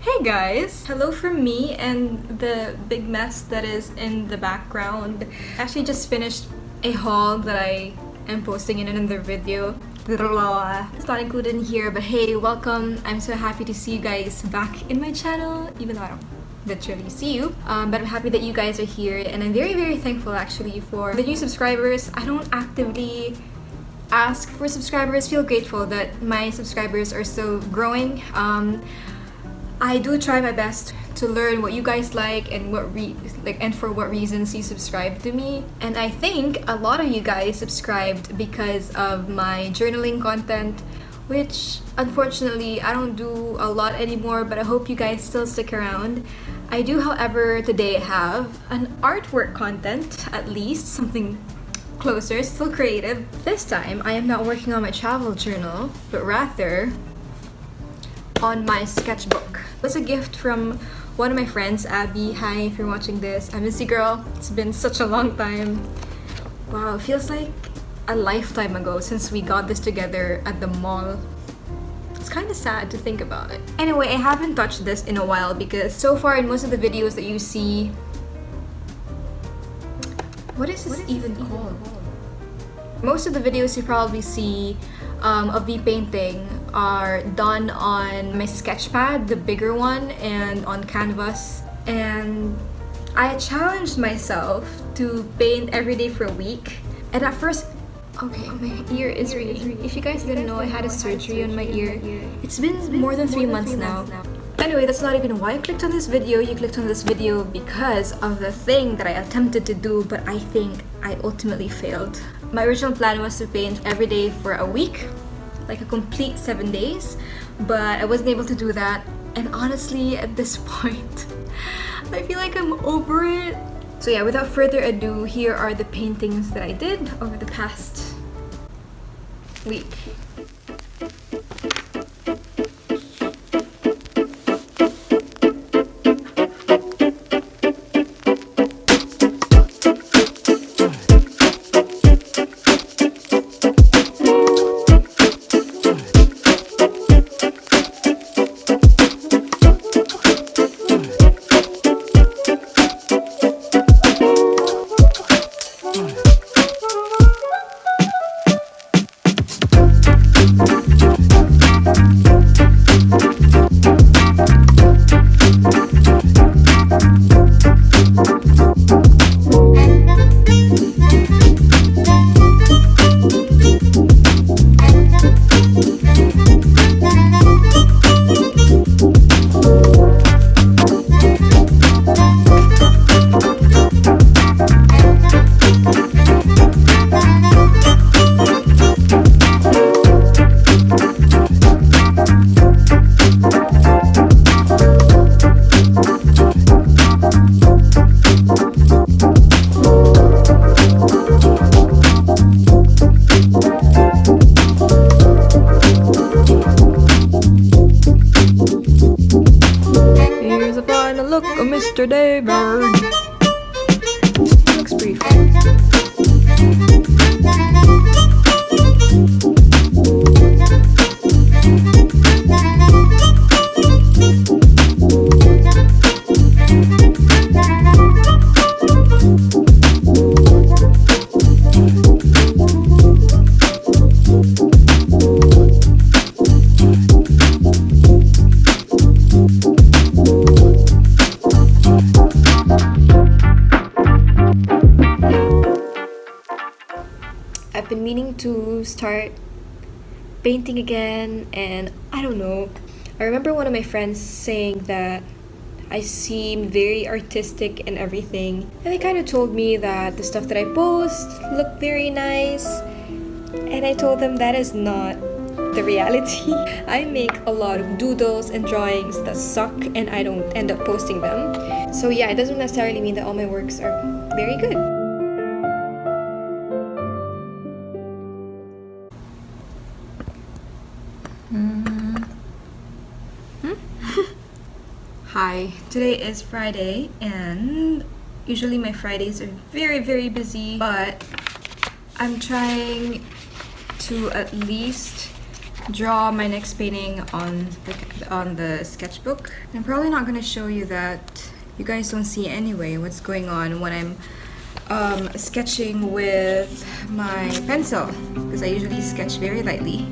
Hey guys! Hello from me and the big mess that is in the background. I actually just finished a haul that I am posting in another video. It's not included in here, but hey, welcome. I'm so happy to see you guys back in my channel, even though I don't literally see you. But I'm happy that you guys are here, and I'm very thankful actually for the new subscribers. I don't actively ask for subscribers. Feel grateful that my subscribers are still growing. I do try my best to learn what you guys like and and for what reasons you subscribe to me. And I think a lot of you guys subscribed because of my journaling content, which unfortunately I don't do a lot anymore, but I hope you guys still stick around. I do, however, today have an artwork content, at least something closer, still creative. This time I am not working on my travel journal, but rather on my sketchbook. It was a gift from one of my friends, Abby. Hi, if you're watching this. I miss you, girl. It's been such a long time. Wow, it feels like a lifetime ago since we got this together at the mall. It's kind of sad to think about it. Anyway, I haven't touched this in a while because so far in most of the videos that you see... What is this even called? Most of the videos you probably see of me painting are done on my sketch pad, the bigger one, and on canvas. And I challenged myself to paint every day for a week. And at first, okay, my ear is ringing. If you guys didn't know, I had a surgery on my ear. It's been more than 3 months now. Anyway, that's not even why I clicked on this video. You clicked on this video because of the thing that I attempted to do, but I think I ultimately failed. My original plan was to paint every day for a week, like a complete 7 days, but I wasn't able to do that. And honestly, at this point, I feel like I'm over it. So yeah, without further ado, here are the paintings that I did over the past week. Here's a final look of Mr. Daybird. Looks pretty fun. I've been meaning to start painting again, and I don't know. I remember one of my friends saying that I seem very artistic and everything, and they kind of told me that the stuff that I post look very nice, and I told them that is not the reality. I make a lot of doodles and drawings that suck, and I don't end up posting them. So yeah, it doesn't necessarily mean that all my works are very good. Hi, today is Friday, and usually my Fridays are very busy, but I'm trying to at least draw my next painting on the sketchbook. I'm probably not gonna show you that. You guys don't see anyway what's going on when I'm sketching with my pencil, because I usually sketch very lightly.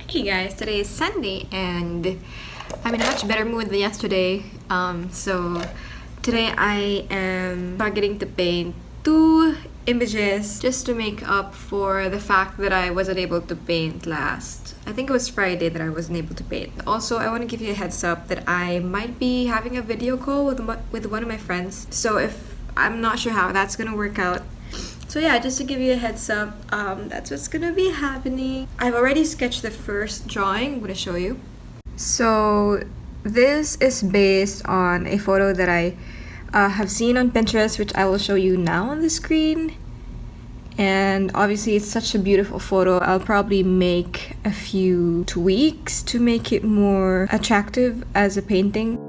Hey guys, today is Sunday and I'm in a much better mood than yesterday. So today I am targeting to paint 2 images just to make up for the fact that I wasn't able to paint last. I think it was Friday that I wasn't able to paint. Also, I want to give you a heads up that I might be having a video call with one of my friends. So if I'm not sure how that's gonna work out. So yeah, just to give you a heads up, that's what's gonna be happening. I've already sketched the first drawing. I'm gonna show you. So this is based on a photo that I have seen on Pinterest, which I will show you now on the screen. And obviously it's such a beautiful photo. I'll probably make a few tweaks to make it more attractive as a painting.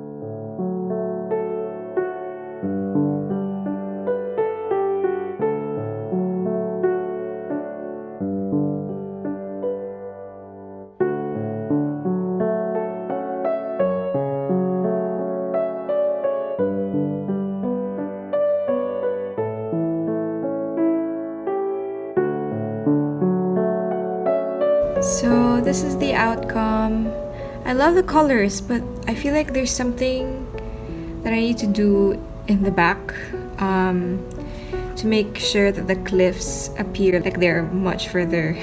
So this is the outcome. I love the colors, but I feel like there's something that I need to do in the back to make sure that the cliffs appear like they're much further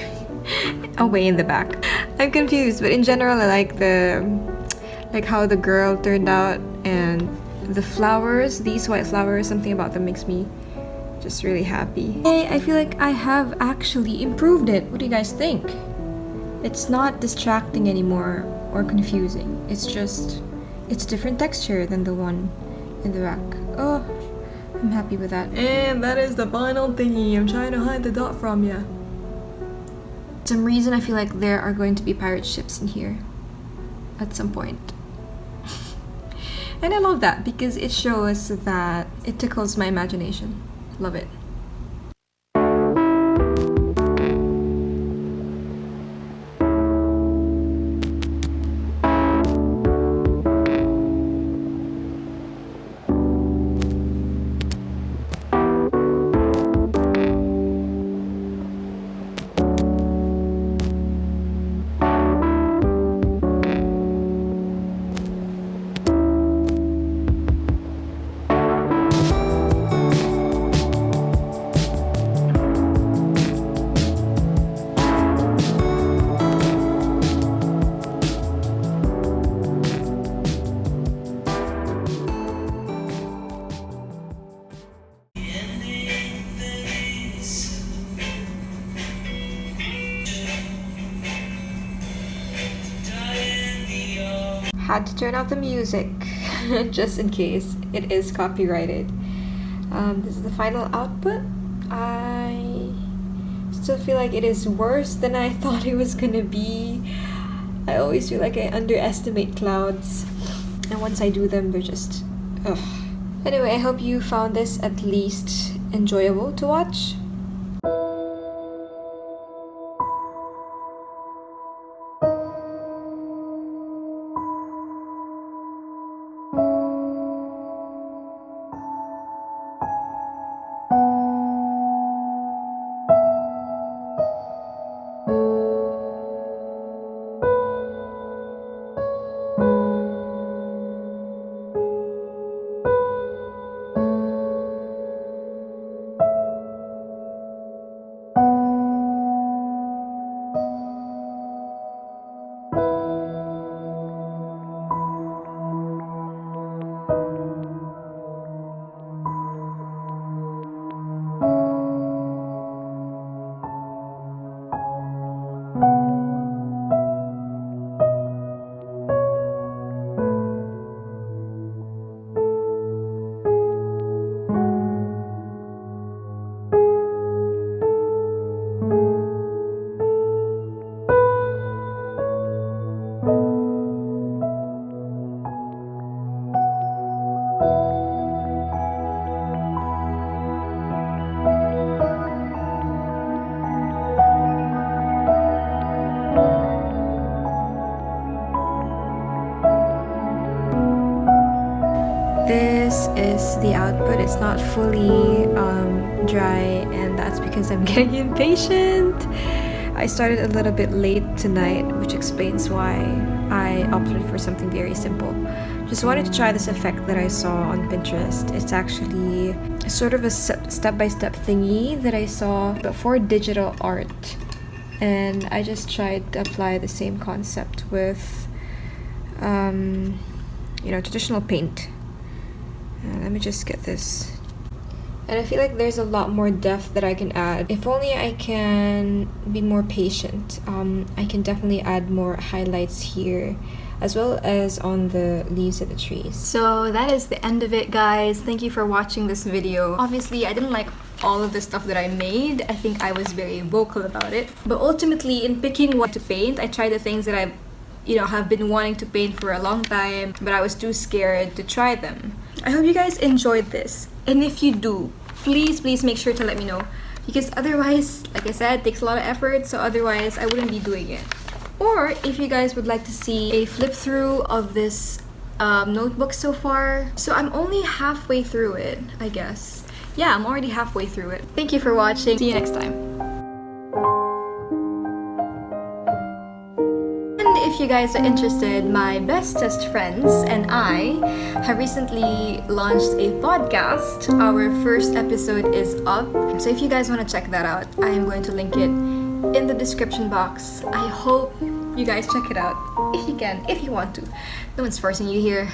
away in the back. I'm confused, but in general I like how the girl turned out, and the flowers, these white flowers, something about them makes me just really happy. Hey, I feel like I have actually improved it. What do you guys think? It's not distracting anymore or confusing. It's different texture than the one in the back. Oh, I'm happy with that. And that is the final thingy. I'm trying to hide the dot from you. For some reason I feel like there are going to be pirate ships in here at some point. And I love that because it shows that it tickles my imagination. Love it. had to turn off the music just in case it is copyrighted. This is the final output. I still feel like it is worse than I thought it was gonna be. I always feel like I underestimate clouds, and once I do them, they're just ugh. Anyway, I hope you found this at least enjoyable to watch. This is the output. It's not fully dry, and that's because I'm getting impatient. I started a little bit late tonight, which explains why I opted for something very simple. Just wanted to try this effect that I saw on Pinterest. It's actually sort of a step-by-step thingy that I saw, but for digital art. And I just tried to apply the same concept with, traditional paint. Let me just get this. And I feel like there's a lot more depth that I can add. If only I can be more patient. I can definitely add more highlights here, as well as on the leaves of the trees. So that is the end of it, guys. Thank you for watching this video. Obviously, I didn't like all of the stuff that I made. I think I was very vocal about it. But ultimately, in picking what to paint, I tried the things that I've have been wanting to paint for a long time, but I was too scared to try them. I hope you guys enjoyed this, and if you do, please make sure to let me know, because otherwise, like I said, it takes a lot of effort, so otherwise I wouldn't be doing it. Or if you guys would like to see a flip through of this notebook so far. So I'm only halfway through it, I guess. Yeah, I'm already halfway through it. Thank you for watching. See you next time. If you guys are interested, my bestest friends and I have recently launched a podcast. Our first episode is up, so if you guys want to check that out, I am going to link it in the description box. I hope you guys check it out if you can, if you want to. No one's forcing you here.